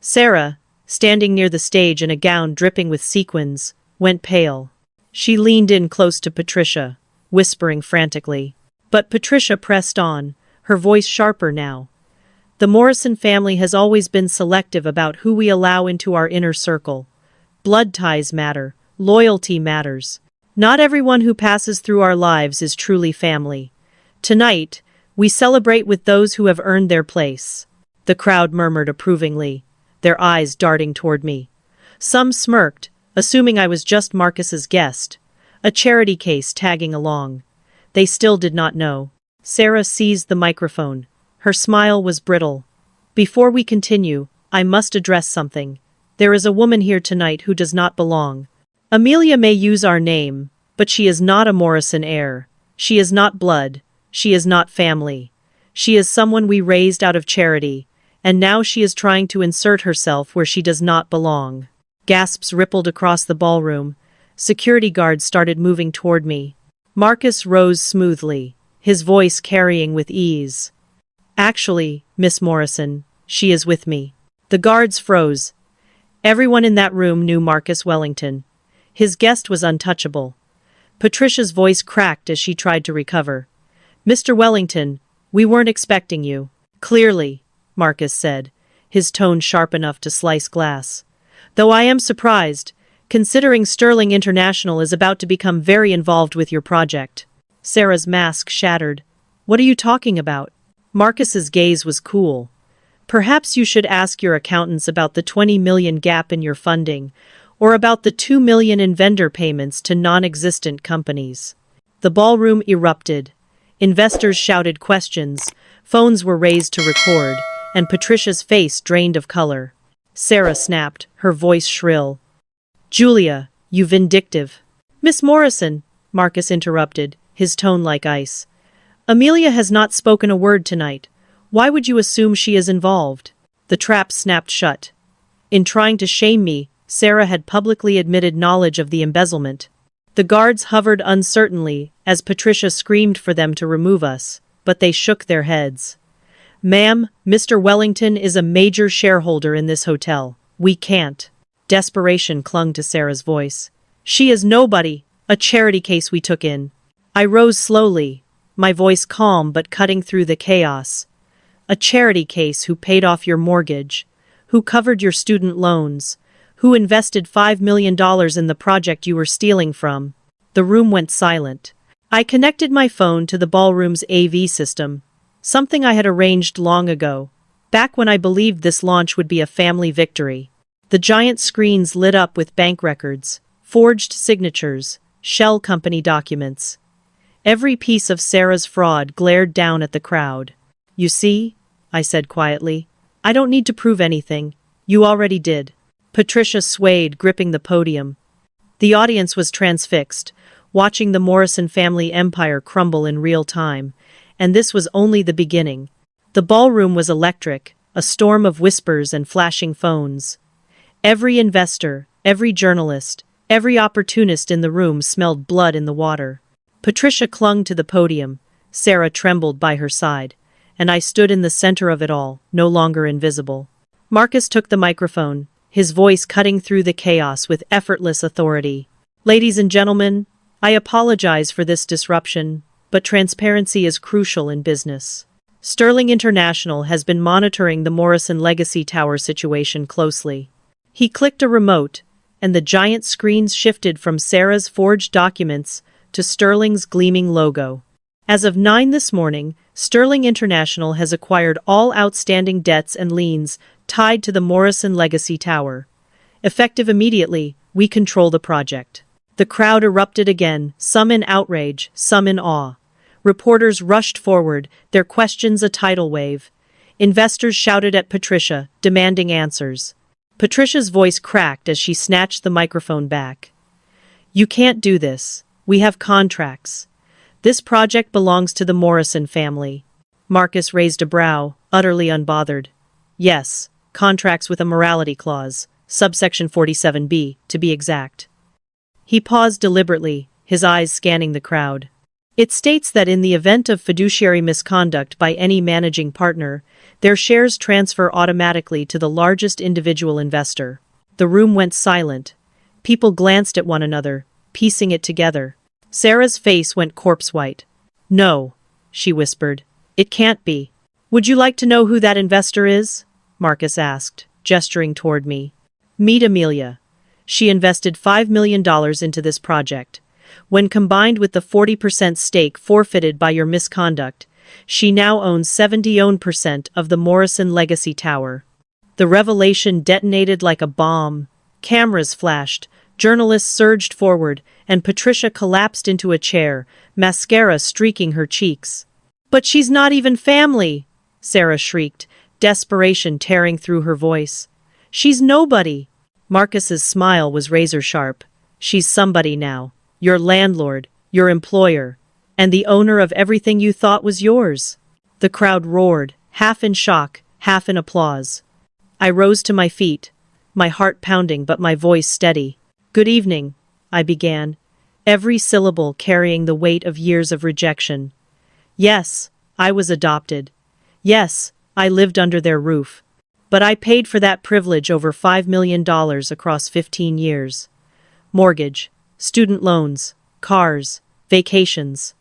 Sarah, standing near the stage in a gown dripping with sequins, went pale. She leaned in close to Patricia, whispering frantically. But Patricia pressed on, her voice sharper now. "The Morrison family has always been selective about who we allow into our inner circle. Blood ties matter, loyalty matters. Not everyone who passes through our lives is truly family. Tonight, we celebrate with those who have earned their place." The crowd murmured approvingly, their eyes darting toward me. Some smirked, assuming I was just Marcus's guest, a charity case tagging along. They still did not know. Sarah seized the microphone. Her smile was brittle. "Before we continue, I must address something. There is a woman here tonight who does not belong. Amelia may use our name, but she is not a Morrison heir. She is not blood. She is not family. She is someone we raised out of charity, and now she is trying to insert herself where she does not belong. Gasps rippled across the ballroom. Security guards started moving toward me. Marcus rose smoothly, his voice carrying with ease. Actually, Miss Morrison, she is with me. The guards froze. Everyone in that room knew Marcus Wellington. His guest was untouchable. Patricia's voice cracked as she tried to recover. Mr. Wellington, we weren't expecting you. Clearly, Marcus said, his tone sharp enough to slice glass. Though I am surprised, considering Sterling International is about to become very involved with your project. Sarah's mask shattered. What are you talking about? Marcus's gaze was cool. Perhaps you should ask your accountants about the 20 million gap in your funding, or about the 2 million in vendor payments to non-existent companies. The ballroom erupted. Investors shouted questions, phones were raised to record, and Patricia's face drained of color. Sarah snapped, her voice shrill. Julia, you vindictive. Miss Morrison, Marcus interrupted, his tone like ice. Amelia has not spoken a word tonight. Why would you assume she is involved? The trap snapped shut. In trying to shame me, Sarah had publicly admitted knowledge of the embezzlement. The guards hovered uncertainly as Patricia screamed for them to remove us, but they shook their heads. Ma'am, Mr. Wellington is a major shareholder in this hotel. We can't. Desperation clung to Sarah's voice. She is nobody, a charity case we took in. I rose slowly, my voice calm but cutting through the chaos. A charity case who paid off your mortgage, who covered your student loans, who invested $5 million in the project you were stealing from. The room went silent. I connected my phone to the ballroom's AV system, something I had arranged long ago, back when I believed this launch would be a family victory. The giant screens lit up with bank records, forged signatures, shell company documents. Every piece of Sarah's fraud glared down at the crowd. You see, I said quietly, I don't need to prove anything. You already did. Patricia swayed, gripping the podium. The audience was transfixed, watching the Morrison family empire crumble in real time, and this was only the beginning. The ballroom was electric, a storm of whispers and flashing phones. Every investor, every journalist, every opportunist in the room smelled blood in the water. Patricia clung to the podium, Sarah trembled by her side, and I stood in the center of it all, no longer invisible. Marcus took the microphone, his voice cutting through the chaos with effortless authority. Ladies and gentlemen, I apologize for this disruption, but transparency is crucial in business. Sterling International has been monitoring the Morrison Legacy Tower situation closely. He clicked a remote, and the giant screens shifted from Sarah's forged documents to Sterling's gleaming logo. As of 9 this morning, Sterling International has acquired all outstanding debts and liens tied to the Morrison Legacy Tower. Effective immediately, we control the project. The crowd erupted again, some in outrage, some in awe. Reporters rushed forward, their questions a tidal wave. Investors shouted at Patricia, demanding answers. Patricia's voice cracked as she snatched the microphone back. You can't do this. We have contracts. This project belongs to the Morrison family. Marcus raised a brow, utterly unbothered. Yes, contracts with a morality clause, subsection 47B, to be exact. He paused deliberately, his eyes scanning the crowd. It states that in the event of fiduciary misconduct by any managing partner, their shares transfer automatically to the largest individual investor. The room went silent. People glanced at one another, piecing it together. Sarah's face went corpse-white. No, she whispered. It can't be. Would you like to know who that investor is? Marcus asked, gesturing toward me. Meet Amelia. She invested $5 million into this project. When combined with the 40% stake forfeited by your misconduct, she now owns 70% of the Morrison Legacy Tower. The revelation detonated like a bomb. Cameras flashed, journalists surged forward, and Patricia collapsed into a chair, mascara streaking her cheeks. But she's not even family, Sarah shrieked, desperation tearing through her voice. She's nobody. Marcus's smile was razor-sharp. She's somebody now. Your landlord, your employer, and the owner of everything you thought was yours." The crowd roared, half in shock, half in applause. I rose to my feet, my heart pounding but my voice steady. "Good evening," I began, every syllable carrying the weight of years of rejection. Yes, I was adopted. Yes, I lived under their roof. But I paid for that privilege over $5 million across 15 years. Mortgage, student loans, cars, vacations.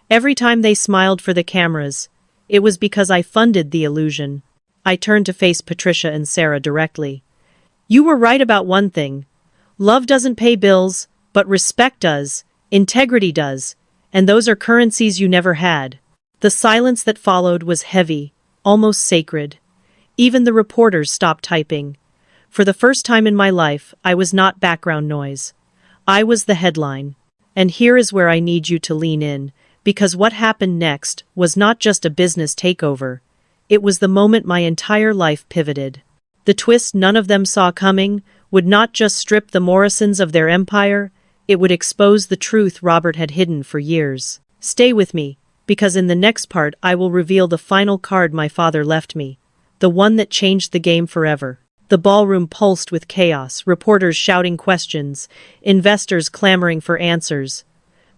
Every time they smiled for the cameras, it was because I funded the illusion. I turned to face Patricia and Sarah directly. "You were right about one thing. Love doesn't pay bills, but respect does, integrity does, and those are currencies you never had." The silence that followed was heavy, almost sacred. Even the reporters stopped typing. For the first time in my life, I was not background noise. I was the headline. And here is where I need you to lean in, because what happened next was not just a business takeover. It was the moment my entire life pivoted. The twist none of them saw coming would not just strip the Morrisons of their empire, it would expose the truth Robert had hidden for years. Stay with me, because in the next part I will reveal the final card my father left me, the one that changed the game forever. The ballroom pulsed with chaos, reporters shouting questions, investors clamoring for answers.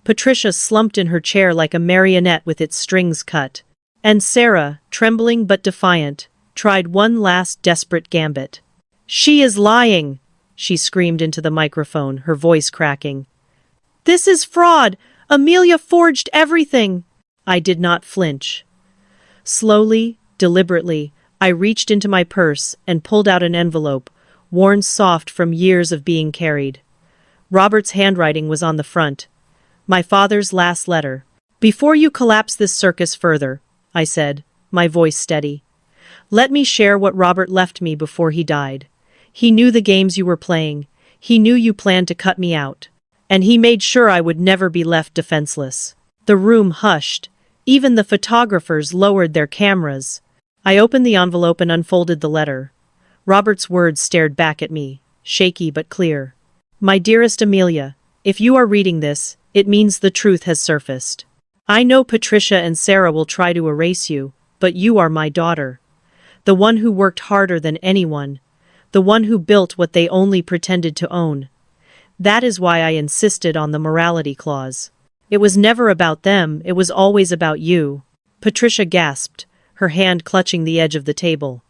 Patricia slumped in her chair like a marionette with its strings cut. And Sarah, trembling but defiant, tried one last desperate gambit. "She is lying!" she screamed into the microphone, her voice cracking. "This is fraud! Amelia forged everything!" I did not flinch. Slowly, deliberately, I reached into my purse and pulled out an envelope, worn soft from years of being carried. Robert's handwriting was on the front. My father's last letter. "Before you collapse this circus further," I said, my voice steady, "let me share what Robert left me before he died. He knew the games you were playing. He knew you planned to cut me out. And he made sure I would never be left defenseless." The room hushed. Even the photographers lowered their cameras. I opened the envelope and unfolded the letter. Robert's words stared back at me, shaky but clear. "My dearest Amelia, if you are reading this, it means the truth has surfaced. I know Patricia and Sarah will try to erase you, but you are my daughter. The one who worked harder than anyone. The one who built what they only pretended to own. That is why I insisted on the morality clause. It was never about them, it was always about you." Patricia gasped, her hand clutching the edge of the table.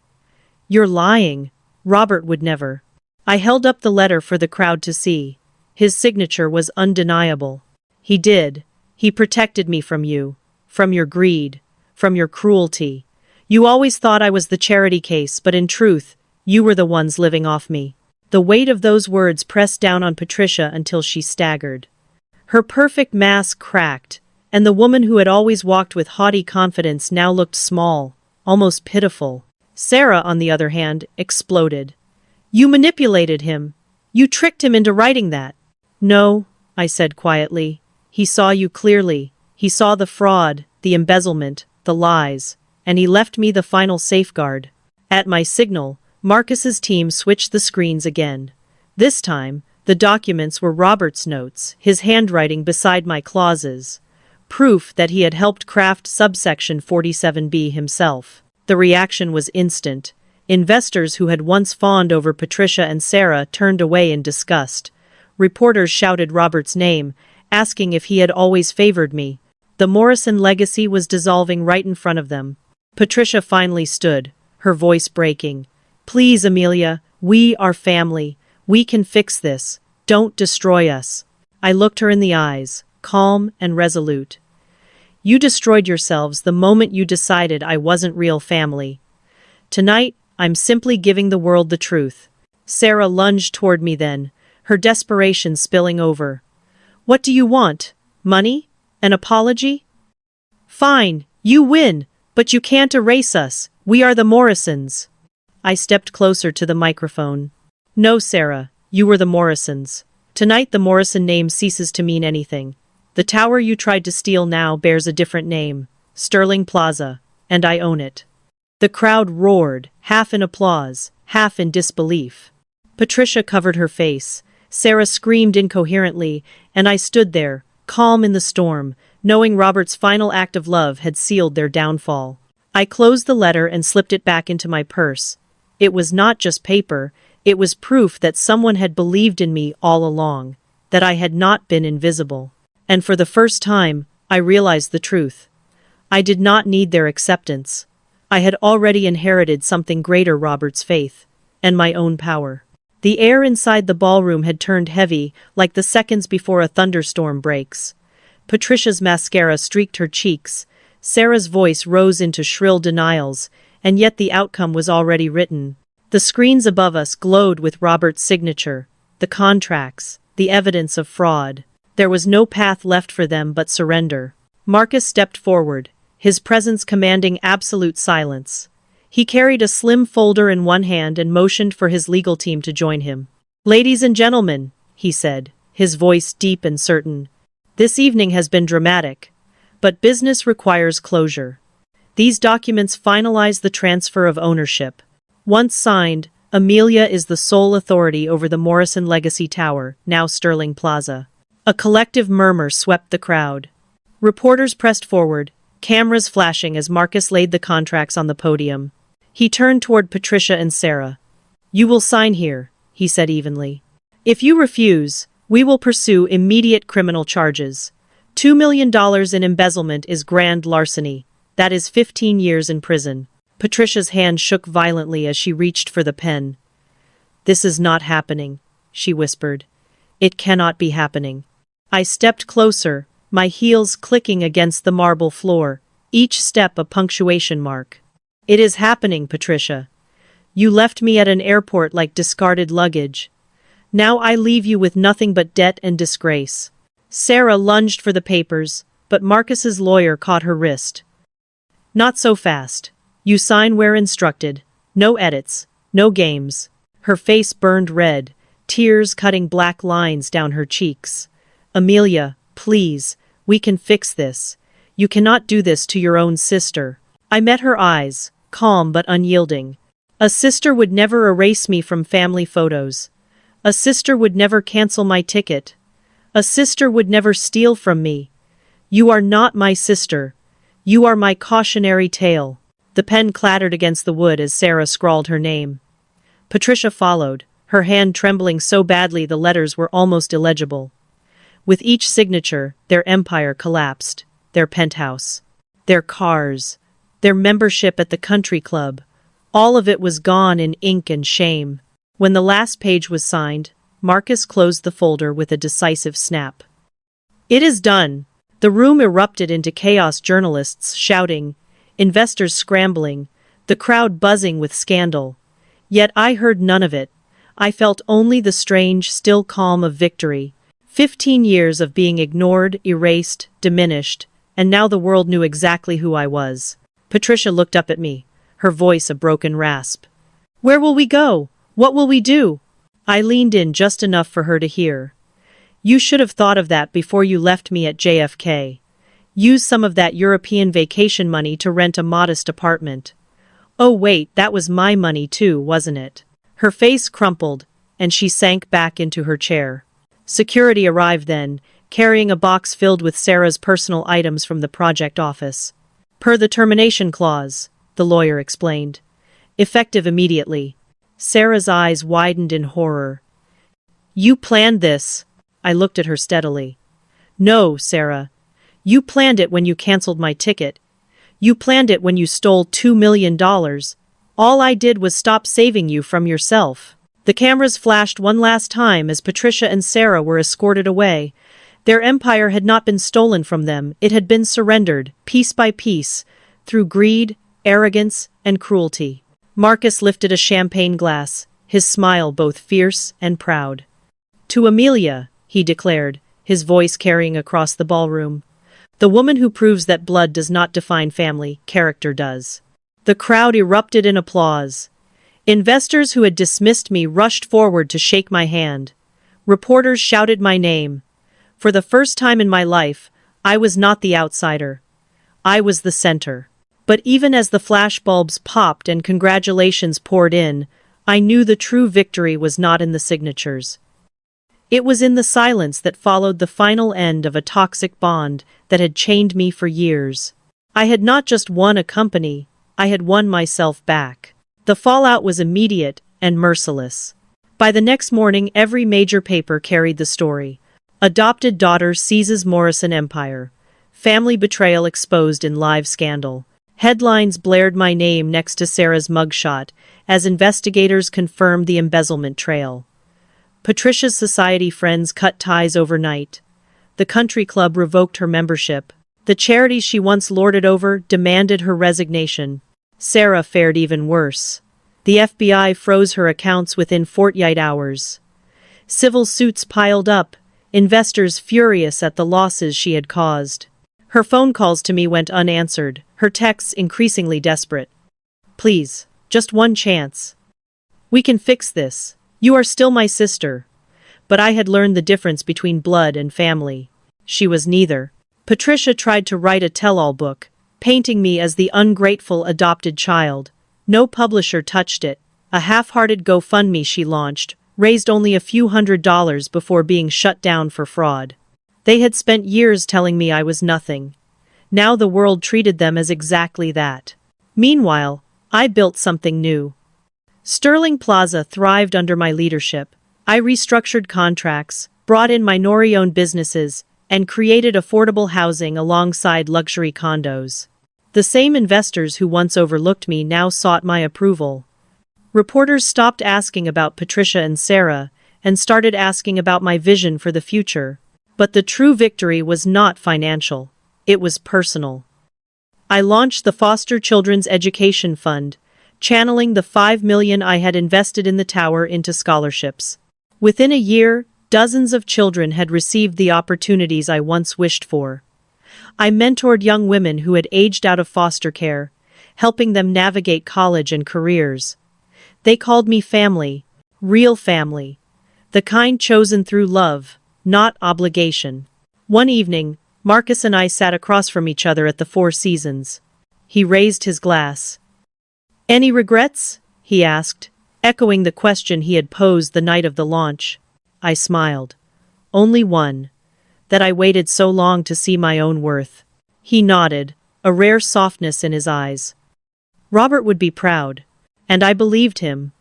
"You're lying. Robert would never." I held up the letter for the crowd to see. His signature was undeniable. "He did. He protected me from you. From your greed. From your cruelty. You always thought I was the charity case, but in truth, you were the ones living off me." The weight of those words pressed down on Patricia until she staggered. Her perfect mask cracked, and the woman who had always walked with haughty confidence now looked small, almost pitiful. Sarah, on the other hand, exploded. "You manipulated him. You tricked him into writing that." "No," I said quietly. "He saw you clearly. He saw the fraud, the embezzlement, the lies, and he left me the final safeguard." At my signal, Marcus's team switched the screens again. This time, the documents were Robert's notes, his handwriting beside my clauses. Proof that he had helped craft subsection 47B himself. The reaction was instant. Investors who had once fawned over Patricia and Sarah turned away in disgust. Reporters shouted Robert's name, asking if he had always favored me. The Morrison legacy was dissolving right in front of them. Patricia finally stood, her voice breaking. "Please, Amelia, we are family. We can fix this. Don't destroy us." I looked her in the eyes, calm and resolute. "You destroyed yourselves the moment you decided I wasn't real family. Tonight, I'm simply giving the world the truth." Sarah lunged toward me then, her desperation spilling over. "What do you want? Money? An apology?" "Fine, you win, but you can't erase us. We are the Morrisons." I stepped closer to the microphone. "No, Sarah, you were the Morrisons. Tonight the Morrison name ceases to mean anything. The tower you tried to steal now bears a different name, Sterling Plaza, and I own it." The crowd roared, half in applause, half in disbelief. Patricia covered her face, Sarah screamed incoherently, and I stood there, calm in the storm, knowing Robert's final act of love had sealed their downfall. I closed the letter and slipped it back into my purse. It was not just paper, it was proof that someone had believed in me all along, that I had not been invisible. And for the first time, I realized the truth. I did not need their acceptance. I had already inherited something greater: Robert's faith, and my own power. The air inside the ballroom had turned heavy, like the seconds before a thunderstorm breaks. Patricia's mascara streaked her cheeks, Sarah's voice rose into shrill denials, and yet the outcome was already written. The screens above us glowed with Robert's signature, the contracts, the evidence of fraud. There was no path left for them but surrender. Marcus stepped forward, his presence commanding absolute silence. He carried a slim folder in one hand and motioned for his legal team to join him. "Ladies and gentlemen," he said, his voice deep and certain, "this evening has been dramatic, but business requires closure. These documents finalize the transfer of ownership. Once signed, Amelia is the sole authority over the Morrison Legacy Tower, now Sterling Plaza." A collective murmur swept the crowd. Reporters pressed forward, cameras flashing as Marcus laid the contracts on the podium. He turned toward Patricia and Sarah. "You will sign here," he said evenly. "If you refuse, we will pursue immediate criminal charges. $2 million in embezzlement is grand larceny. That is 15 years in prison." Patricia's hand shook violently as she reached for the pen. "This is not happening," she whispered. "It cannot be happening." I stepped closer, my heels clicking against the marble floor, each step a punctuation mark. "It is happening, Patricia. You left me at an airport like discarded luggage. Now I leave you with nothing but debt and disgrace." Sarah lunged for the papers, but Marcus's lawyer caught her wrist. "Not so fast. You sign where instructed. No edits, no games." Her face burned red, tears cutting black lines down her cheeks. "Amelia, please, we can fix this. You cannot do this to your own sister." I met her eyes, calm but unyielding. "A sister would never erase me from family photos. A sister would never cancel my ticket. A sister would never steal from me. You are not my sister. You are my cautionary tale." The pen clattered against the wood as Sarah scrawled her name. Patricia followed, her hand trembling so badly the letters were almost illegible. With each signature, their empire collapsed, their penthouse, their cars, their membership at the country club. All of it was gone in ink and shame. When the last page was signed, Marcus closed the folder with a decisive snap. "It is done." The room erupted into chaos, journalists shouting, investors scrambling, the crowd buzzing with scandal. Yet I heard none of it. I felt only the strange, still calm of victory. 15 years of being ignored, erased, diminished, and now the world knew exactly who I was. Patricia looked up at me, her voice a broken rasp. "Where will we go? What will we do?" I leaned in just enough for her to hear. "You should have thought of that before you left me at JFK. Use some of that European vacation money to rent a modest apartment." "Oh wait, that was my money too, wasn't it?" Her face crumpled, and she sank back into her chair. Security arrived then, carrying a box filled with Sarah's personal items from the project office. "Per the termination clause," the lawyer explained. "Effective immediately." Sarah's eyes widened in horror. "You planned this?" I looked at her steadily. "No, Sarah. You planned it when you canceled my ticket. You planned it when you stole $2 million. All I did was stop saving you from yourself." The cameras flashed one last time as Patricia and Sarah were escorted away. Their empire had not been stolen from them, it had been surrendered, piece by piece, through greed, arrogance, and cruelty. Marcus lifted a champagne glass, his smile both fierce and proud. "To Amelia," he declared, his voice carrying across the ballroom. "The woman who proves that blood does not define family, character does." The crowd erupted in applause. Investors who had dismissed me rushed forward to shake my hand. Reporters shouted my name. For the first time in my life, I was not the outsider. I was the center. But even as the flashbulbs popped and congratulations poured in, I knew the true victory was not in the signatures. It was in the silence that followed the final end of a toxic bond that had chained me for years. I had not just won a company, I had won myself back. The fallout was immediate and merciless. By the next morning, every major paper carried the story. Adopted daughter seizes Morrison empire. Family betrayal exposed in live scandal. Headlines blared my name next to Sarah's mugshot as investigators confirmed the embezzlement trail. Patricia's society friends cut ties overnight. The country club revoked her membership. The charities she once lorded over demanded her resignation. Sarah fared even worse. The FBI froze her accounts within 48 hours. Civil suits piled up, investors furious at the losses she had caused. Her phone calls to me went unanswered, her texts increasingly desperate. Please, just one chance. We can fix this. You are still my sister. But I had learned the difference between blood and family. She was neither. Patricia tried to write a tell-all book, painting me as the ungrateful adopted child. No publisher touched it. A half-hearted GoFundMe she launched raised only a few $100s before being shut down for fraud. They had spent years telling me I was nothing. Now the world treated them as exactly that. Meanwhile, I built something new. Sterling Plaza thrived under my leadership. I restructured contracts, brought in minority-owned businesses, and created affordable housing alongside luxury condos. The same investors who once overlooked me now sought my approval. Reporters stopped asking about Patricia and Sarah and started asking about my vision for the future. But the true victory was not financial. It was personal. I launched the Foster Children's Education Fund, channeling the $5 million I had invested in the tower into scholarships. Within a year, dozens of children had received the opportunities I once wished for. I mentored young women who had aged out of foster care, helping them navigate college and careers. They called me family, real family, the kind chosen through love, not obligation. One evening, Marcus and I sat across from each other at the Four Seasons. He raised his glass. "Any regrets?" he asked, echoing the question he had posed the night of the launch. I smiled. "Only one. That I waited so long to see my own worth." He nodded, a rare softness in his eyes. Robert would be proud. And I believed him.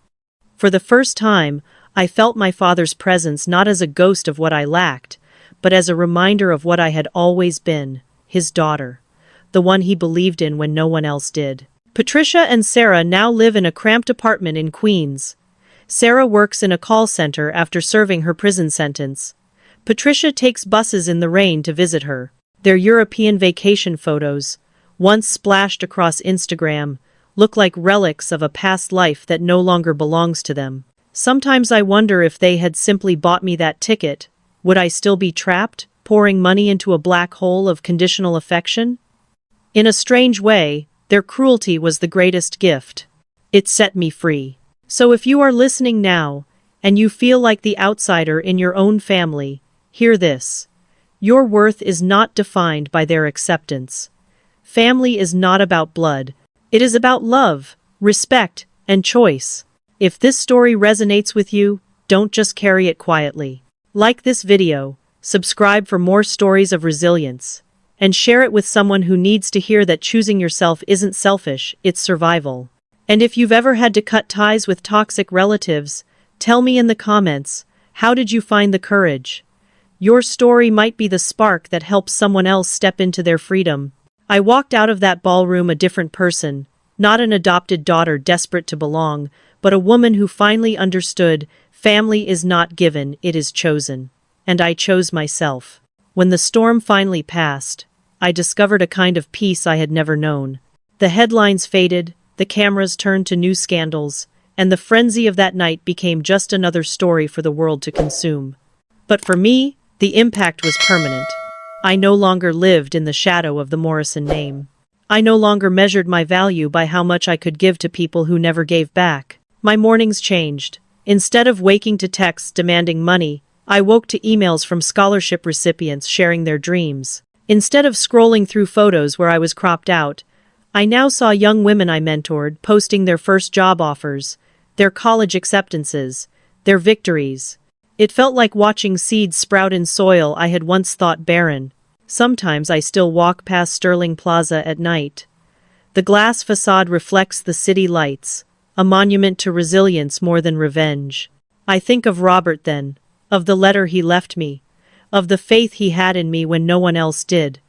For the first time, I felt my father's presence not as a ghost of what I lacked, but as a reminder of what I had always been, his daughter, the one he believed in when no one else did. Patricia and Sarah now live in a cramped apartment in Queens. Sarah works in a call center after serving her prison sentence. Patricia takes buses in the rain to visit her. Their European vacation photos, once splashed across Instagram, look like relics of a past life that no longer belongs to them. Sometimes I wonder if they had simply bought me that ticket, would I still be trapped, pouring money into a black hole of conditional affection? In a strange way, their cruelty was the greatest gift. It set me free. So if you are listening now, and you feel like the outsider in your own family, hear this. Your worth is not defined by their acceptance. Family is not about blood. It is about love, respect, and choice. If this story resonates with you, don't just carry it quietly. Like this video, subscribe for more stories of resilience, and share it with someone who needs to hear that choosing yourself isn't selfish, it's survival. And if you've ever had to cut ties with toxic relatives, tell me in the comments, how did you find the courage? Your story might be the spark that helps someone else step into their freedom. I walked out of that ballroom a different person, not an adopted daughter desperate to belong, but a woman who finally understood family is not given, it is chosen. And I chose myself. When the storm finally passed, I discovered a kind of peace I had never known. The headlines faded, the cameras turned to new scandals, and the frenzy of that night became just another story for the world to consume. But for me, the impact was permanent. I no longer lived in the shadow of the Morrison name. I no longer measured my value by how much I could give to people who never gave back. My mornings changed. Instead of waking to texts demanding money, I woke to emails from scholarship recipients sharing their dreams. Instead of scrolling through photos where I was cropped out, I now saw young women I mentored posting their first job offers, their college acceptances, their victories. It felt like watching seeds sprout in soil I had once thought barren. Sometimes I still walk past Sterling Plaza at night. The glass facade reflects the city lights, a monument to resilience more than revenge. I think of Robert then, of the letter he left me, of the faith he had in me when no one else did.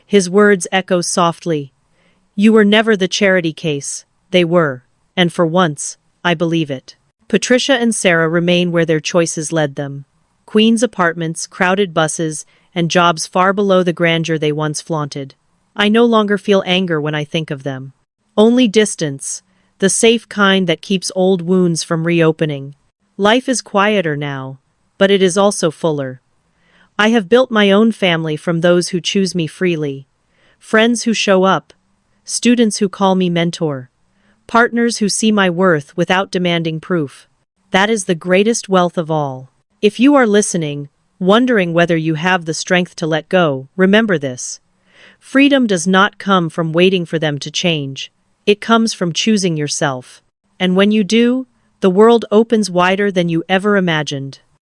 His words echo softly. You were never the charity case, they were, and for once, I believe it. Patricia and Sarah remain where their choices led them. Queen's apartments, crowded buses, and jobs far below the grandeur they once flaunted. I no longer feel anger when I think of them. Only distance, the safe kind that keeps old wounds from reopening. Life is quieter now, but it is also fuller. I have built my own family from those who choose me freely. Friends who show up. Students who call me mentor. Partners who see my worth without demanding proof. That is the greatest wealth of all. If you are listening, wondering whether you have the strength to let go, remember this. Freedom does not come from waiting for them to change. It comes from choosing yourself. And when you do, the world opens wider than you ever imagined.